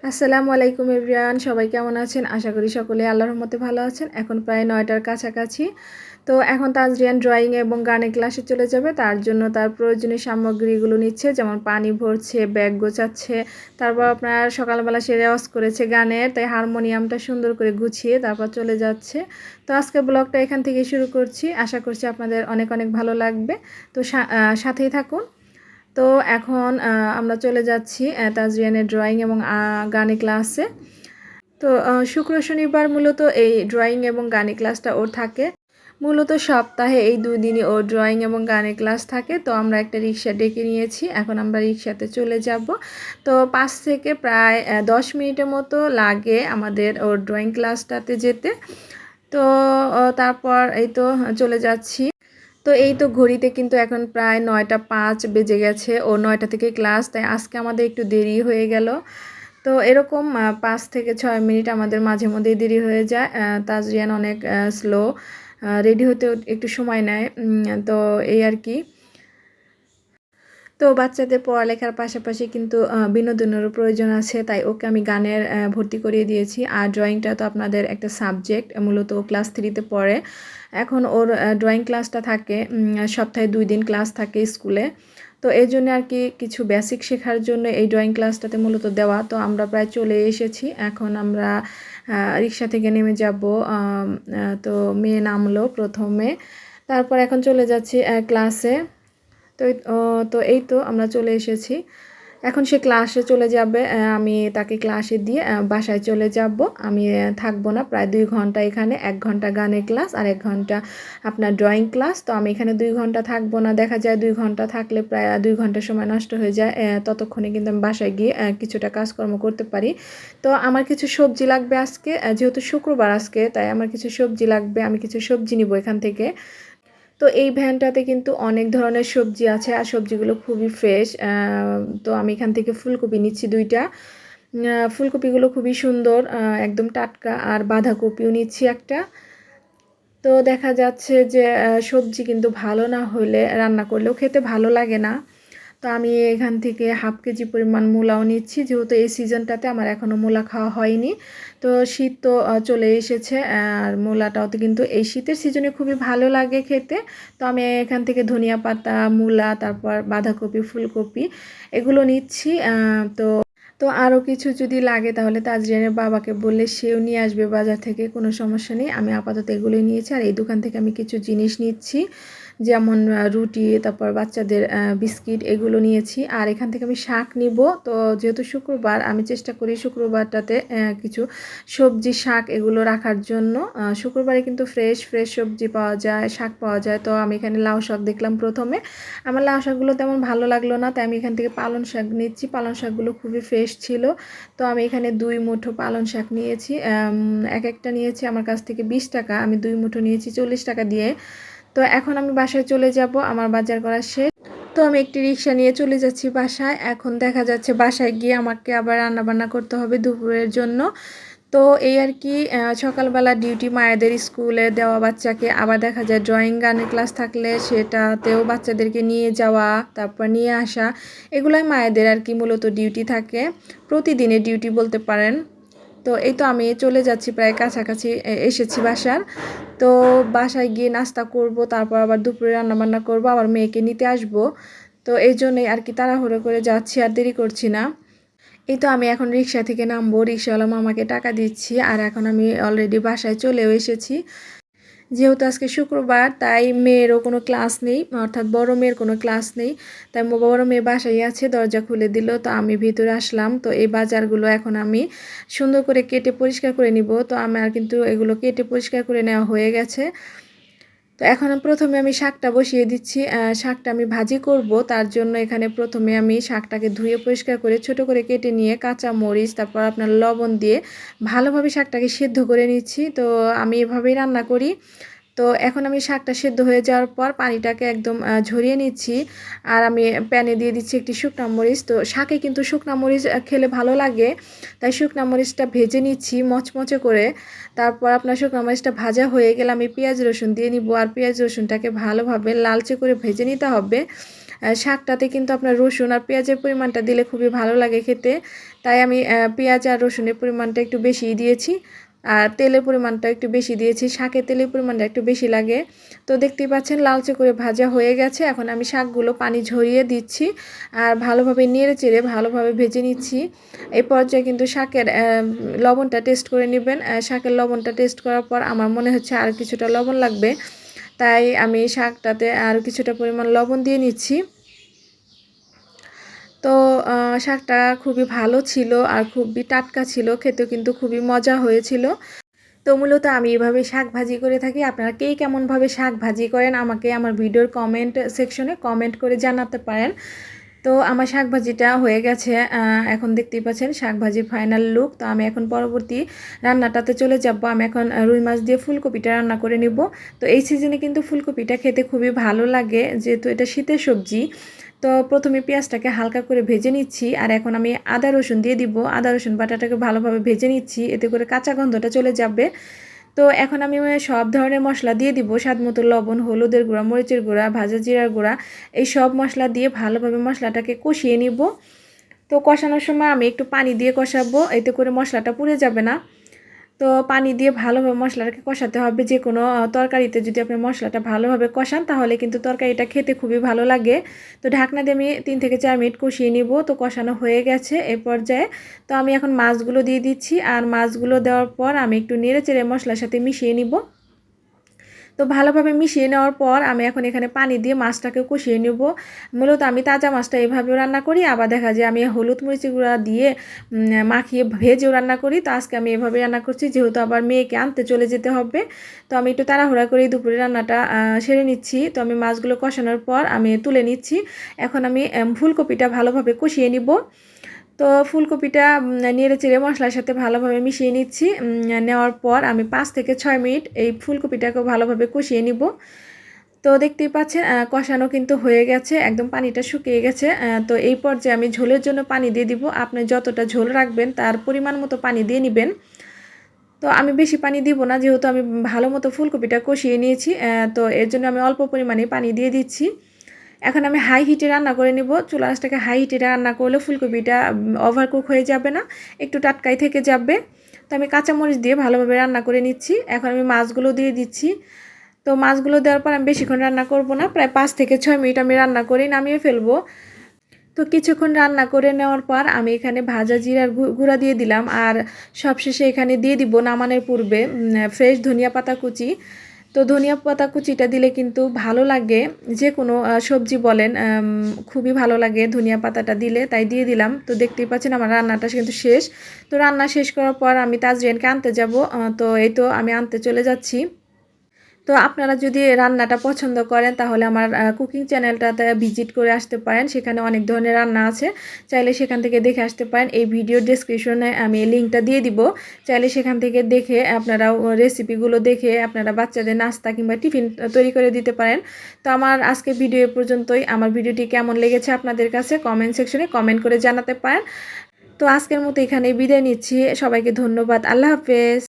আসসালামু আলাইকুম এভরিওয়ান, সবাই কেমন আছেন? আশা করি সকলে আল্লাহর রহমতে ভালো আছেন। এখন প্রায় ৯টার কাছাকাছি। তো এখন তাজরিয়ান ড্রয়িং এবং গানের ক্লাসে চলে যাবে। তার জন্য তার প্রয়োজনীয় সামগ্রীগুলো নিচ্ছে, যেমন পানি ভরছে, ব্যাগ গোছাচ্ছে। তারপর আপনার সকালবেলা সে রেওয়াজ করেছে গানের, তাই হারমোনিয়ামটা সুন্দর করে গুছিয়ে তারপর চলে যাচ্ছে। তো আজকে ব্লগটা এখান থেকে শুরু করছি। আশা করছি আপনাদের অনেক অনেক ভালো লাগবে। তো সাথেই থাকুন। তো এখন আমরা চলে যাচ্ছি তাজরিয়ানের ড্রয়িং এবং গানে ক্লাসে। তো শুক্র শনিবার মূলত এই ড্রয়িং এবং গানে ক্লাসটা ওর থাকে। মূলত সপ্তাহে এই 2 দিনই ওর ড্রয়িং এবং গানের ক্লাস থাকে। তো আমরা একটা রিক্সা ডেকে নিয়েছি, এখন আমরা রিক্সাতে চলে যাব। তো 5 থেকে প্রায় 10 মিনিটের মতো লাগে আমাদের ওর ড্রয়িং ক্লাসটাতে যেতে। তো তারপর এই তো চলে যাচ্ছি। তো এই তো ঘড়িতে কিন্তু এখন প্রায় 9টা 5 বেজে গেছে। ও 9টা থেকে ক্লাস, তাই আজকে আমাদের একটু দেরি হয়ে গেল। তো এরকম 5 থেকে 6 মিনিট আমাদের মাঝে মধ্যেই দেরি হয়ে যায়। তাজরিয়ান অনেক স্লো, রেডি হতেও একটু সময় নেয়। তো এই আর কি। তো বাচ্চাদের পড়ালেখার পাশাপাশি কিন্তু বিনোদনেরও প্রয়োজন আছে, তাই ওকে আমি গানের ভর্তি করিয়ে দিয়েছি। আর ড্রয়িংটা তো আপনাদের একটা সাবজেক্ট, মূলত ও ক্লাস 3তে পড়ে। এখন ওর ড্রয়িং ক্লাসটা থাকে, সপ্তাহে 2 দিন ক্লাস থাকে স্কুলে। তো এই জন্য আর কি কিছু বেসিক শেখার জন্য এই ড্রয়িং ক্লাসটাতে মূলত দেওয়া। তো আমরা প্রায় চলে এসেছি, এখন আমরা রিক্সা থেকে নেমে যাব। তো মেয়ে নামলো প্রথমে, তারপর এখন চলে যাচ্ছি ক্লাসে। তো তো এই তো আমরা চলে এসেছি। এখন সে ক্লাসে চলে যাবে, আমি তাকে ক্লাসে দিয়ে বাসায় চলে যাব। আমি থাকবো না প্রায় 2 ঘন্টা এখানে। 1 ঘন্টা গানের ক্লাস আর 1 ঘন্টা আপনার ড্রয়িং ক্লাস। তো আমি এখানে 2 ঘন্টা থাকবো না, দেখা যায় 2 ঘন্টা থাকলে প্রায় 2 ঘন্টা সময় নষ্ট হয়ে যায়। ততক্ষণে কিন্তু আমি বাসায় গিয়ে কিছুটা কাজকর্ম করতে পারি। তো আমার কিছু সবজি লাগবে আজকে, যেহেতু শুক্রবার আজকে, তাই আমার কিছু সবজি লাগবে। আমি কিছু সবজি নিব এখান থেকে। তো এই ভ্যানটাতে কিন্তু অনেক ধরনের সবজি আছে, আর সবজিগুলো খুবই ফ্রেশ। তো আমি এখান থেকে ফুলকপি নিচ্ছি 2টা। ফুলকপিগুলো খুবই সুন্দর, একদম টাটকা। আর বাঁধাকপিও নিচ্ছি একটা। তো দেখা যাচ্ছে যে সবজি কিন্তু ভালো না হলে রান্না করলেও খেতে ভালো লাগে না। তো আমি এখান থেকে হাফ কেজি পরিমাণ মূলাও নিচ্ছি, যেহেতু এই সিজনটাতে আমার এখনও মূলা খাওয়া হয়নি। তো শীত তো চলে এসেছে, আর মূলাটাও তো কিন্তু এই শীতের সিজনে খুবই ভালো লাগে খেতে। তো আমি এখান থেকে ধনিয়া পাতা, মূলা, তারপর বাঁধাকপি, ফুলকপি এগুলো নিচ্ছি। তো তো আরও কিছু যদি লাগে তাহলে তাজরিয়ানের বাবাকে বললে সেও নিয়ে আসবে বাজার থেকে, কোনো সমস্যা নেই। আমি আপাতত এগুলোই নিয়েছি। আর এই দোকান থেকে আমি কিছু জিনিস নিচ্ছি, যেমন রুটি, তারপর বাচ্চাদের বিস্কিট এগুলো নিয়েছি। আর এখান থেকে আমি শাক নিব। তো যেহেতু শুক্রবার, আমি চেষ্টা করি শুক্রবারটাতে কিছু সবজি, শাক এগুলো রাখার জন্য। শুক্রবারে কিন্তু ফ্রেশ ফ্রেশ সবজি পাওয়া যায়, শাক পাওয়া যায়। তো আমি এখানে লাউ শাক দেখলাম প্রথমে, আমার লাউ শাকগুলো তেমন ভালো লাগলো না, তাই আমি এখান থেকে পালং শাক নিচ্ছি। পালং শাকগুলো খুবই ফ্রেশ ছিল। তো আমি এখানে 2 মুঠো পালং শাক নিয়েছি। এক একটা নিয়েছি আমার কাছ থেকে 20 টাকা, আমি 2 মুঠো নিয়েছি 40 টাকা দিয়ে। তো এখন আমি বাসায় চলে যাব, আমার বাজার করা শেষ। তো আমি একটি রিক্সা নিয়ে চলে যাচ্ছি বাসায়। এখন দেখা যাচ্ছে বাসায় গিয়ে আমাকে আবার রান্নাবান্না করতে হবে দুপুরের জন্য। তো এই আর কি, সকালবেলা ডিউটি মায়েদের স্কুলে দেওয়া বাচ্চাকে, আবার দেখা যায় ড্রয়িং গানের ক্লাস থাকলে সেটাতেও বাচ্চাদেরকে নিয়ে যাওয়া, তারপর নিয়ে আসা, এগুলোই মায়েদের আর কি মূলত ডিউটি থাকে, প্রতিদিনের ডিউটি বলতে পারেন। তো এই তো আমি চলে যাচ্ছি, প্রায় কাছাকাছি এসেছি বাসার। তো বাসায় গিয়ে নাস্তা করব, তারপর আবার দুপুরে রান্নাবান্না করব, আবার মেয়েকে নিতে আসব। তো এই জন্যই আর কি তাড়াহুড়ো করে যাচ্ছি, আর দেরি করছি না। এই তো আমি এখন রিক্সা থেকে নামবো, রিক্সাওয়ালা মামাকে টাকা দিচ্ছি। আর এখন আমি অলরেডি বাসায় চলেও এসেছি। যেহেতু আজকে শুক্রবার, তাই মেয়েরও কোনো ক্লাস নেই, অর্থাৎ বড় মেয়ের কোনো ক্লাস নেই। তাই বড় মেয়ে বাসায় আছে, দরজা খুলে দিল। তো আমি ভিতরে আসলাম। তো এই বাজারগুলো এখন আমি সুন্দর করে কেটে পরিষ্কার করে নিব। তো আমার কিন্তু এগুলো কেটে পরিষ্কার করে নেওয়া হয়ে গেছে। তো এখন প্রথমে আমি শাকটা বসিয়ে দিচ্ছি। শাকটা আমি ভাজি করব, তার জন্য এখানে প্রথমে আমি শাকটাকে ধুয়ে পরিষ্কার করে ছোট করে কেটে নিয়ে কাঁচা মরিচ, তারপর আপনার লবণ দিয়ে ভালোভাবে শাকটাকে সেদ্ধ করে নিচ্ছি। তো আমি এভাবেই রান্না করি। তো এখন আমি শাকটা সেদ্ধ হয়ে যাওয়ার পর পানিটাকে একদম ঝরিয়ে নিচ্ছি। আর আমি প্যানে দিয়ে দিচ্ছি একটি শুকনা মরিচ। তো শাকে কিন্তু শুকনা মরিচ খেলে ভালো লাগে, তাই শুকনা মরিচটা ভেজে নিচ্ছি মচমচে করে। তারপর আপনার শুকনা মরিচটা ভাজা হয়ে গেলে আমি পেঁয়াজ রসুন দিয়ে নিব। আর পেঁয়াজ রসুনটাকে ভালোভাবে লালচে করে ভেজে নিতে হবে। শাকটাতে কিন্তু আপনার রসুন আর পেঁয়াজের পরিমাণটা দিলে খুবই ভালো লাগে খেতে, তাই আমি পেঁয়াজ আর রসুনের পরিমাণটা একটু বেশিই দিয়েছি, আর তেলের পরিমাণটা একটু বেশি দিয়েছি। শাকে তেলের পরিমাণটা একটু বেশি লাগে। তো দেখতেই পাচ্ছেন লালচে করে ভাজা হয়ে গেছে। এখন আমি শাকগুলো পানি ঝরিয়ে দিচ্ছি আর ভালোভাবে নেড়ে চেড়ে ভালোভাবে ভেজে নিচ্ছি। এই পর্যায়ে কিন্তু শাকের লবণটা টেস্ট করে নেবেন। শাকের লবণটা টেস্ট করার পর আমার মনে হচ্ছে আর কিছুটা লবণ লাগবে, তাই আমি শাকটাতে আর কিছুটা পরিমাণ লবণ দিয়ে নিচ্ছি। তো শাকটা খুবই ভালো ছিল আর খুবই টাটকা ছিল, খেতেও কিন্তু খুবই মজা হয়েছিল। তো মূলত আমি এভাবে শাক ভাজি করে থাকি। আপনারা কে কেমনভাবে শাক ভাজি করেন আমাকে আমার ভিডিওর কমেন্ট সেকশনে কমেন্ট করে জানাতে পারেন। তো আমার শাক ভাজিটা হয়ে গেছে, এখন দেখতেই পাচ্ছেন শাক ভাজির ফাইনাল লুক। তো আমি এখন পরবর্তী রান্নাটাতে চলে যাব। আমি এখন রুই মাছ দিয়ে ফুলকপিটা রান্না করে নিব। তো এই সিজনে কিন্তু ফুলকপিটা খেতে খুবই ভালো লাগে, যেহেতু এটা শীতের সবজি। তো প্রথমে পেঁয়াজটাকে হালকা করে ভেজে নিচ্ছি, আর এখন আমি আদা রসুন দিয়ে দিব। আদা রসুন বাটাটাকে ভালোভাবে ভেজে নিচ্ছি, এতে করে কাঁচা গন্ধটা চলে যাবে। তো এখন আমি সব ধরনের মশলা দিয়ে দিব, স্বাদমতো লবণ, হলুদের গুঁড়া, মরিচের গুঁড়া, ভাজা জিরার গুঁড়া, এই সব মশলা দিয়ে ভালোভাবে মশলাটাকে কষিয়ে নিব। তো কষানোর সময় আমি একটু পানি দিয়ে কষাবো, এতে করে মশলাটা পুড়ে যাবে না। তো পানি দিয়ে ভালোভাবে মশলাটাকে কষাতে হবে। যে কোনো তরকারিতে যদি আপনি মশলাটা ভালোভাবে কষান তাহলে কিন্তু তরকারিটা খেতে খুবই ভালো লাগে। তো ঢাকনা দিয়ে আমি 3 থেকে 4 মিনিট কষিয়ে নিব। তো কষানো হয়ে গেছে এই পর্যায়ে। তো আমি এখন মাছগুলো দিয়ে দিচ্ছি, আর মাছগুলো দেওয়ার পর আমি একটু নেড়ে চেড়ে মশলার সাথে মিশিয়ে নিব। তো ভালোভাবে মিশিয়ে নেওয়ার পর আমি এখন এখানে পানি দিয়ে মাছটাকে কষিয়ে নেব। মূলত আমি তাজা মাছটা এভাবেও রান্না করি, আবার দেখা যায় আমি হলুদ মরিচের গুঁড়া দিয়ে মাখিয়ে ভেজেও রান্না করি। তো আজকে আমি এভাবে রান্না করছি, যেহেতু আবার মেয়েকে আনতে চলে যেতে হবে। তো আমি একটু তাড়াহুড়া করে দুপুরে রান্নাটা সেরে নিচ্ছি। তো আমি মাছগুলো কষানোর পর আমি তুলে নিচ্ছি। এখন আমি ফুলকপিটা ভালোভাবে কষিয়ে নিব। তো ফুলকপিটা নেড়ে চেড়ে মশলার সাথে ভালোভাবে মিশিয়ে নিচ্ছি। নেওয়ার পর আমি 5 থেকে 6 মিনিট এই ফুলকপিটাকেও ভালোভাবে কষিয়ে নিব। তো দেখতেই পাচ্ছেন কষানো কিন্তু হয়ে গেছে, একদম পানিটা শুকিয়ে গেছে। তো এই পর্যায়ে আমি ঝোলের জন্য পানি দিয়ে দিব। আপনি যতটা ঝোল রাখবেন তার পরিমাণ মতো পানি দিয়ে নেবেন। তো আমি বেশি পানি দিব না, যেহেতু আমি ভালো মতো ফুলকপিটা কষিয়ে নিয়েছি। তো এর জন্য আমি অল্প পরিমাণে পানি দিয়ে দিচ্ছি। এখন আমি হাই হিটে রান্না করে নিব। চুলা আঁচটাকে হাই হিটে রান্না করলে ফুলকপিটা ওভারকুক হয়ে যাবে না, একটু টাটকাই থেকে যাবে। তো আমি কাঁচামরিচ দিয়ে ভালোভাবে রান্না করে নিচ্ছি। এখন আমি মাছগুলো দিয়ে দিচ্ছি। তো মাছগুলো দেওয়ার পর আমি বেশিক্ষণ রান্না করব না, প্রায় 5 থেকে 6 মিনিট আমি রান্না করে নামিয়ে ফেলবো। তো কিছুক্ষণ রান্না করে নেওয়ার পর আমি এখানে ভাজা জিরার গুঁড়া দিয়ে দিলাম, আর সবশেষে এখানে দিয়ে দিব নামানোর পূর্বে ফ্রেশ ধনিয়া পাতা কুচি। তো ধনিয়া পাতা কুচিটা দিলে কিন্তু ভালো লাগে, যে কোনো সবজি বলেন খুবই ভালো লাগে ধনিয়া পাতাটা দিলে, তাই দিয়ে দিলাম। তো দেখতেই পাচ্ছেন আমার রান্নাটা কিন্তু শেষ। তো রান্না শেষ করার পর আমি তাজরিয়ানকে আনতে যাব। তো এই তো আমি আনতে চলে যাচ্ছি। তো আপনারা যদি রান্নাটা পছন্দ করেন তাহলে আমার কুকিং চ্যানেলটাতে ভিজিট করে আসতে পারেন, সেখানে অনেক ধরনের রান্না আছে, চাইলে সেখান থেকে দেখে আসতে পারেন। এই ভিডিও ডেসক্রিপশনে আমি লিঙ্কটা দিয়ে দিব, চাইলে সেখান থেকে দেখে আপনারা রেসিপিগুলো দেখে আপনারা বাচ্চাদের নাস্তা কিংবা টিফিন তৈরি করে দিতে পারেন। তো আমার আজকে ভিডিও পর্যন্তই। আমার ভিডিওটি কেমন লেগেছে আপনাদের কাছে কমেন্ট সেকশনে কমেন্ট করে জানাতে পারেন। তো আজকের মতো এখানে বিদায় নিচ্ছি, সবাইকে ধন্যবাদ, আল্লাহ হাফেজ।